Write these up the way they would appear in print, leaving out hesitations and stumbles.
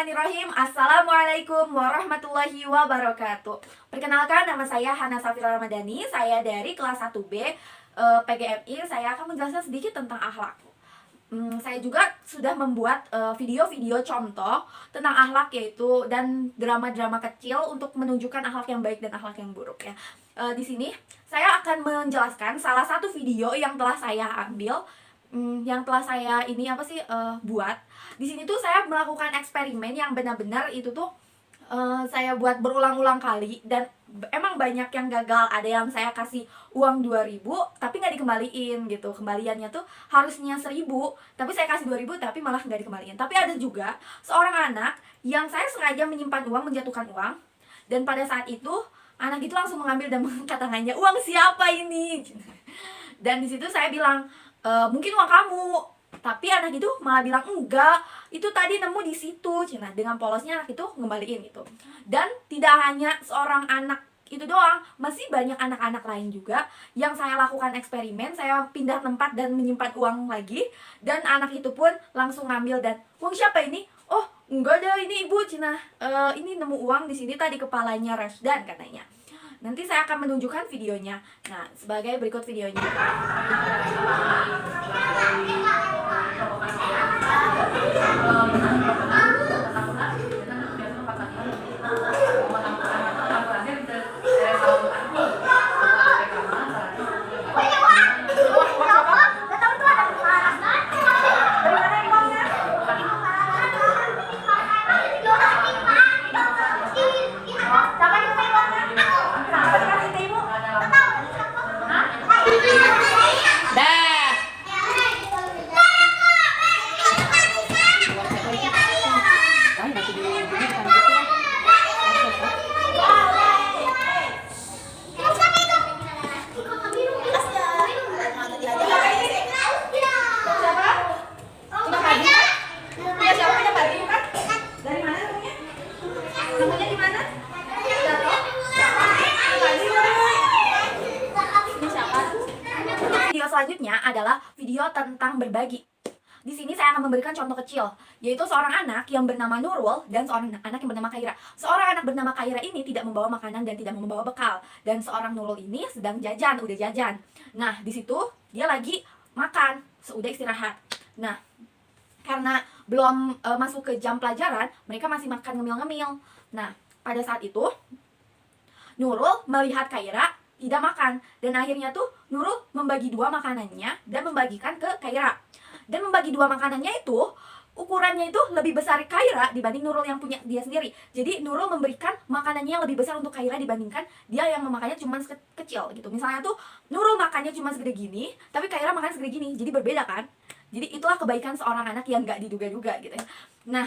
Bismillahirrahmanirrahim. Assalamualaikum warahmatullahi wabarakatuh. Perkenalkan, nama saya Hana Safira Ramadhani. Saya dari kelas 1B PGMI. Saya akan menjelaskan sedikit tentang akhlak. Saya juga sudah membuat video-video contoh tentang akhlak, yaitu dan drama-drama kecil untuk menunjukkan akhlak yang baik dan akhlak yang buruk ya. Di sini saya akan menjelaskan salah satu video yang telah saya ambil, yang telah saya buat. Di sini tuh saya melakukan eksperimen yang benar-benar itu tuh saya buat berulang-ulang kali, dan emang banyak yang gagal. Ada yang saya kasih uang 2.000 tapi nggak dikembaliin gitu. Kembaliannya tuh harusnya 1.000, tapi saya kasih 2.000 tapi malah nggak dikembaliin. Tapi ada juga seorang anak yang saya sengaja menyimpan uang, menjatuhkan uang, dan pada saat itu anak itu langsung mengambil dan mengangkat tangannya, "Uang siapa ini?" Dan di situ saya bilang, "Mungkin uang kamu." Tapi anak itu malah bilang, "Enggak, itu tadi nemu di situ." Nah, dengan polosnya anak itu ngembaliin gitu. Dan tidak hanya seorang anak itu doang, masih banyak anak-anak lain juga yang saya lakukan eksperimen. Saya pindah tempat dan menyimpan uang lagi, dan anak itu pun langsung ngambil dan, "Uang siapa ini?" "Oh, enggak ada, ini ibu Cina. Ini nemu uang di sini tadi, kepalanya Resdan," katanya. Nanti saya akan menunjukkan videonya. Nah, sebagai berikut videonya. Video selanjutnya adalah video tentang berbagi. Di sini saya akan memberikan contoh kecil, yaitu seorang anak yang bernama Nurul dan seorang anak yang bernama Khaira. Seorang anak bernama Khaira ini tidak membawa makanan dan tidak membawa bekal, dan seorang Nurul ini sedang jajan, udah jajan. Nah, di situ dia lagi makan seudah istirahat. Nah, karena belum masuk ke jam pelajaran, mereka masih makan ngemil-ngemil. Nah, pada saat itu Nurul melihat Khaira tidak makan, dan akhirnya tuh Nurul membagi dua makanannya dan membagikan ke Khaira. Dan membagi dua makanannya itu ukurannya itu lebih besar Khaira dibanding Nurul yang punya dia sendiri. Jadi Nurul memberikan makanannya yang lebih besar untuk Khaira dibandingkan dia yang memakannya cuma kecil gitu. Misalnya tuh Nurul makannya cuma segede gini, tapi Khaira makan segede gini. Jadi berbeda kan? Jadi itulah kebaikan seorang anak yang gak diduga-duga gitu ya. Nah,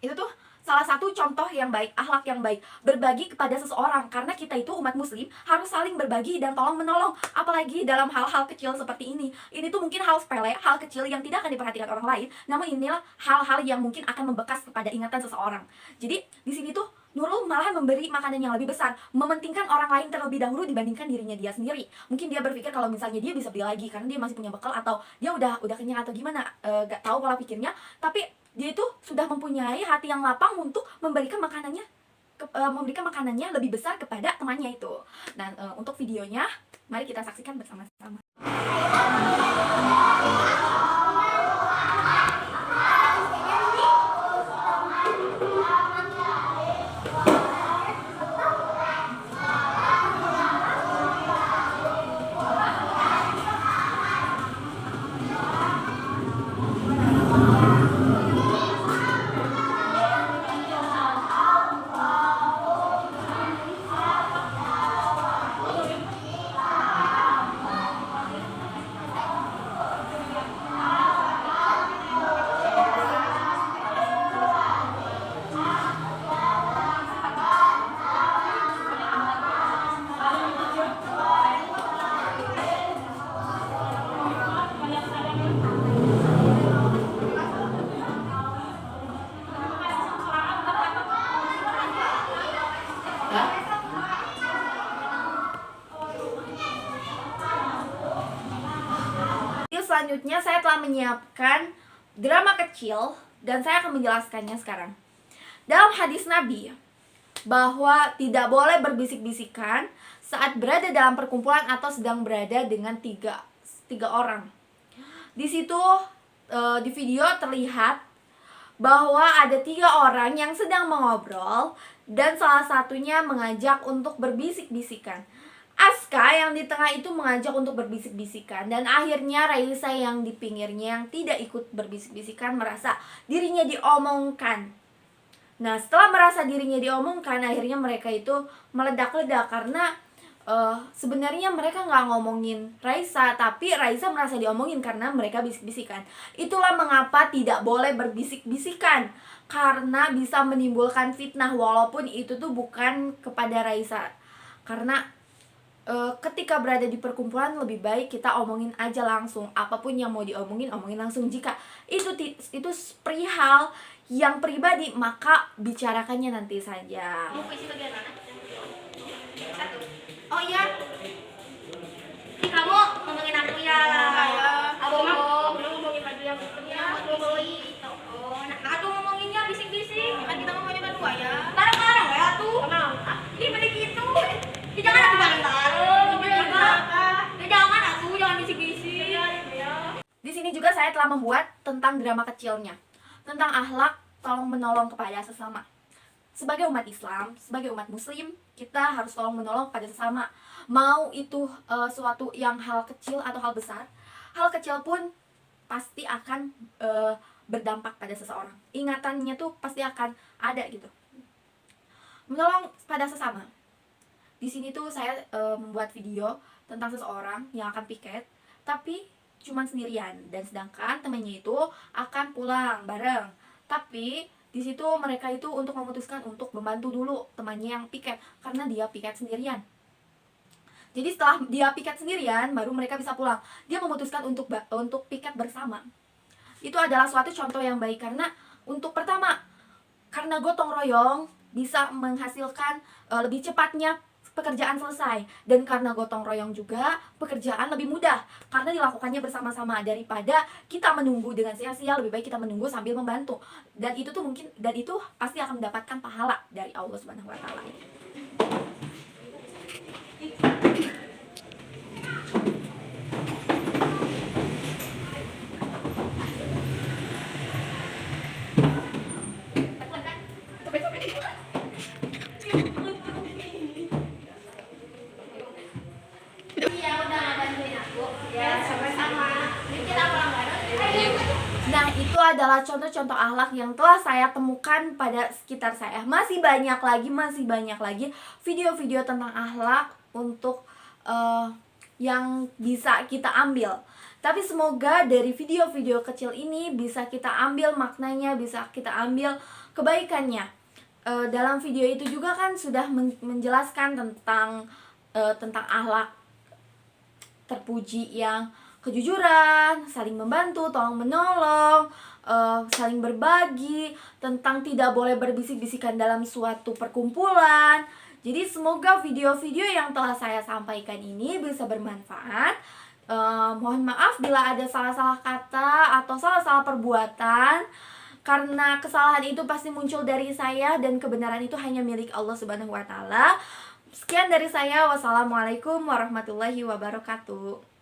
itu tuh salah satu contoh yang baik, akhlak yang baik, berbagi kepada seseorang. Karena kita itu umat muslim harus saling berbagi dan tolong menolong, apalagi dalam hal-hal kecil seperti ini. Ini tuh mungkin hal sepele, hal kecil yang tidak akan diperhatikan orang lain, namun inilah hal-hal yang mungkin akan membekas kepada ingatan seseorang. Jadi di sini tuh Nurul malah memberi makanan yang lebih besar, mementingkan orang lain terlebih dahulu dibandingkan dirinya dia sendiri. Mungkin dia berpikir kalau misalnya dia bisa beli lagi karena dia masih punya bekal, atau dia udah kenyang atau gimana, gak tahu pola pikirnya. Tapi dia itu sudah mempunyai hati yang lapang untuk memberikan makanannya lebih besar kepada temannya itu. Dan untuk videonya, mari kita saksikan bersama-sama. Selanjutnya saya telah menyiapkan drama kecil dan saya akan menjelaskannya sekarang. Dalam hadis Nabi bahwa tidak boleh berbisik-bisikan saat berada dalam perkumpulan atau sedang berada dengan tiga orang. Di situ di video terlihat bahwa ada 3 orang yang sedang mengobrol dan salah satunya mengajak untuk berbisik-bisikan. Aska yang di tengah itu mengajak untuk berbisik-bisikan, dan akhirnya Raisa yang di pinggirnya yang tidak ikut berbisik-bisikan merasa dirinya diomongkan. Nah, setelah merasa dirinya diomongkan, akhirnya mereka itu meledak-ledak karena sebenarnya mereka nggak ngomongin Raisa, tapi Raisa merasa diomongin karena mereka bisik-bisikan. Itulah mengapa tidak boleh berbisik-bisikan, karena bisa menimbulkan fitnah walaupun itu tuh bukan kepada Raisa. Karena ketika berada di perkumpulan lebih baik kita omongin aja langsung, apapun yang mau diomongin, omongin langsung. Jika itu perihal yang pribadi, maka bicarakannya nanti saja. Mau puisi bagian mana? Satu. Oh iya. Kamu ngomongin aku ya. Abang belum ngomongin baju yang ya. Oh, nah aku ngomonginnya bisik-bisik. Kan kita ngomongnya berdua ya. Bareng-bareng ya tuh. Ini balik gitu. Jangan aku bareng-bareng. Jangan aku, jangan bisik-bisik. Di sini juga saya telah membuat tentang drama kecilnya, tentang akhlak tolong menolong kepada sesama. Sebagai umat Islam, sebagai umat Muslim, kita harus tolong menolong kepada sesama. Mau itu suatu yang hal kecil atau hal besar, hal kecil pun pasti akan berdampak pada seseorang. Ingatannya tuh pasti akan ada gitu. Menolong pada sesama. Di sini tuh saya membuat video tentang seseorang yang akan piket, tapi cuma sendirian, dan sedangkan temannya itu akan pulang bareng. Tapi di situ mereka itu untuk memutuskan untuk membantu dulu temannya yang piket karena dia piket sendirian. Jadi setelah dia piket sendirian baru mereka bisa pulang. Dia memutuskan untuk piket bersama. Itu adalah suatu contoh yang baik karena untuk pertama, karena gotong royong bisa menghasilkan lebih cepatnya pekerjaan selesai, dan karena gotong royong juga pekerjaan lebih mudah karena dilakukannya bersama-sama daripada kita menunggu dengan sia-sia. Lebih baik kita menunggu sambil membantu, dan itu pasti akan mendapatkan pahala dari Allah Subhanahu wa taala. Nah, itu adalah contoh-contoh akhlak yang telah saya temukan pada sekitar saya. Masih banyak lagi video-video tentang akhlak untuk yang bisa kita ambil. Tapi semoga dari video-video kecil ini bisa kita ambil maknanya, bisa kita ambil kebaikannya. Dalam video itu juga kan sudah menjelaskan tentang akhlak terpuji yang kejujuran, saling membantu, tolong menolong, saling berbagi, tentang tidak boleh berbisik-bisikan dalam suatu perkumpulan. Jadi semoga video-video yang telah saya sampaikan ini bisa bermanfaat. Mohon maaf bila ada salah-salah kata atau salah-salah perbuatan, karena kesalahan itu pasti muncul dari saya dan kebenaran itu hanya milik Allah Subhanahu wa taala. Sekian dari saya. Wassalamualaikum warahmatullahi wabarakatuh.